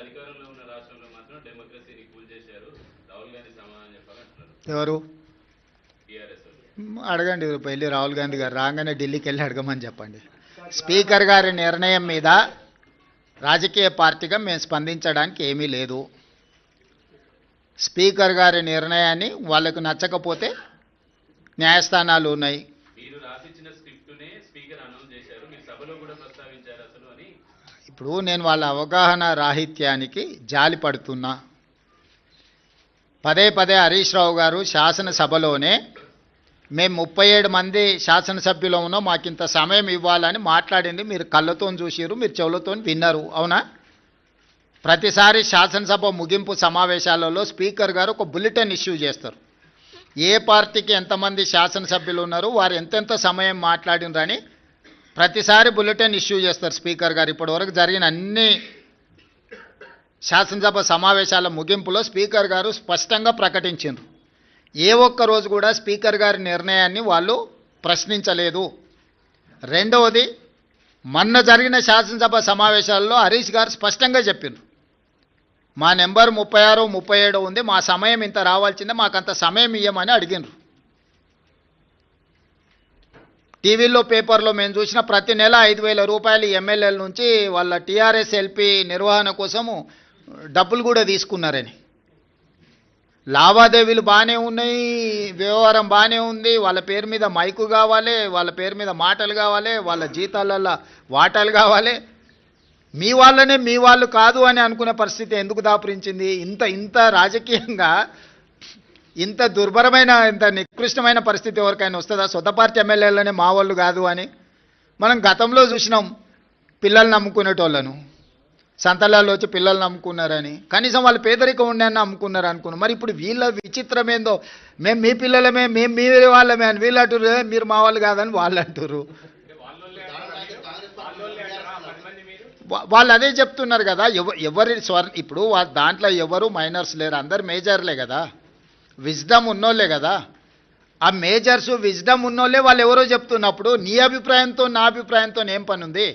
అధికారంలో ఉన్న రాష్ట్రంలో మాత్రం డెమోక్రసీని కూల్ చేశారు, రాహుల్ గాంధీ సమాధానం చెప్పాలంటున్నారు. ఎవరు టీఆర్ఎస్ అడగండి, వెళ్ళి రాహుల్ గాంధీ గారు రాగానే ఢిల్లీకి వెళ్ళి అడగమని చెప్పండి. స్పీకర్ గారి నిర్ణయం మీద రాజకీయ పార్టీగా మేము స్పందించడానికి ఏమీ లేదు. స్పీకర్ గారి నిర్ణయాన్ని వాళ్ళకు నచ్చకపోతే న్యాయస్థానాలు ఉన్నాయి. మీరు రాసిచ్చిన స్క్రిప్టునే స్పీకర్ అనౌన్స్ చేశారు, మీరు సభలో కూడా ప్రస్తావించారు అసలు అని. ఇప్పుడు నేను వాళ్ళ అవగాహన రాహిత్యానికి జాలి పడుతున్నా. పదే పదే హరీష్ రావు గారు శాసనసభలోనే మేము 37 మంది శాసనసభ్యులు ఉన్నాం, మాకింత సమయం ఇవ్వాలని మాట్లాడింది మీరు కళ్ళతో చూసిరు, మీరు చెవులతో విన్నారు, అవునా? ప్రతిసారి శాసనసభ ముగింపు సమావేశాలలో స్పీకర్ గారు ఒక బులెటిన్ ఇష్యూ చేస్తారు. ఏ పార్టీకి ఎంతమంది శాసనసభ్యులు ఉన్నారు, వారు ఎంతెంత సమయం మాట్లాడినరని ప్రతిసారి బులెటిన్ ఇష్యూ చేస్తారు స్పీకర్ గారు. ఇప్పటివరకు జరిగిన అన్ని శాసనసభ సమావేశాల ముగింపులో స్పీకర్ గారు స్పష్టంగా ప్రకటించారు. ఏ ఒక్క రోజు కూడా స్పీకర్ గారి నిర్ణయాన్ని వాళ్ళు ప్రశ్నించలేదు. రెండవది, మొన్న జరిగిన శాసనసభ సమావేశాల్లో హరీష్ గారు స్పష్టంగా చెప్పిండ్రు, మా నెంబర్ 36, 37 ఉంది, మా సమయం ఇంత రావాల్సిందే, మాకంత సమయం ఇవ్వమని అడిగినరు. టీవీలో పేపర్లో మేము చూసిన ప్రతి నెల 5,000 రూపాయలు ఎమ్మెల్యేల నుంచి వాళ్ళ టీఆర్ఎస్ ఎల్పీ నిర్వహణ కోసము డబ్బులు కూడా తీసుకున్నారని. లావాదేవీలు బాగానే ఉన్నాయి, వ్యవహారం బాగానే ఉంది, వాళ్ళ పేరు మీద మైకు కావాలి, వాళ్ళ పేరు మీద మాటలు కావాలి, వాళ్ళ జీతాలలో వాటాలు కావాలి. మీ వాళ్ళనే మీ వాళ్ళు కాదు అని అనుకునే పరిస్థితి ఎందుకు దాపురించింది? ఇంత రాజకీయంగా ఇంత దుర్భరమైన, ఇంత నికృష్టమైన పరిస్థితి ఎవరికైనా వస్తుందా? సొంత పార్టీ ఎమ్మెల్యేలనే మా వాళ్ళు కాదు అని. మనం గతంలో చూసినాం పిల్లల్ని నమ్ముకునేటోళ్ళను, సంతలాల్లో వచ్చి పిల్లల్ని నమ్ముకున్నారని, కనీసం వాళ్ళు పేదరికం ఉండని నమ్ముకున్నారు అనుకున్నాం. మరి ఇప్పుడు వీళ్ళ విచిత్రం ఏందో, మేము మీ పిల్లలమే, మేము మీ వాళ్ళమే అని వీళ్ళు అంటారు, మీరు మా వాళ్ళు కాదని వాళ్ళు అంటారు. వాళ్ళు అదే చెప్తున్నారు కదా. ఎవరి ఇప్పుడు దాంట్లో ఎవరు మైనర్స్ లేరు, అందరు మేజర్లే కదా, విజ్డమ్ ఉన్నోళ్ళే కదా. ఆ మేజర్స్ విజ్డమ్ ఉన్నోళ్ళే వాళ్ళు ఎవరో చెప్తున్నప్పుడు నీ అభిప్రాయంతో నా అభిప్రాయంతో ఏం పని ఉంది?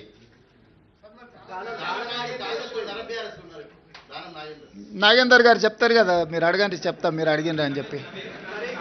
నాగేందర్ గారు చెప్తారు కదా, మీరు అడగండి చెప్తాం, మీరు అడిగిండ్రు అని చెప్పి.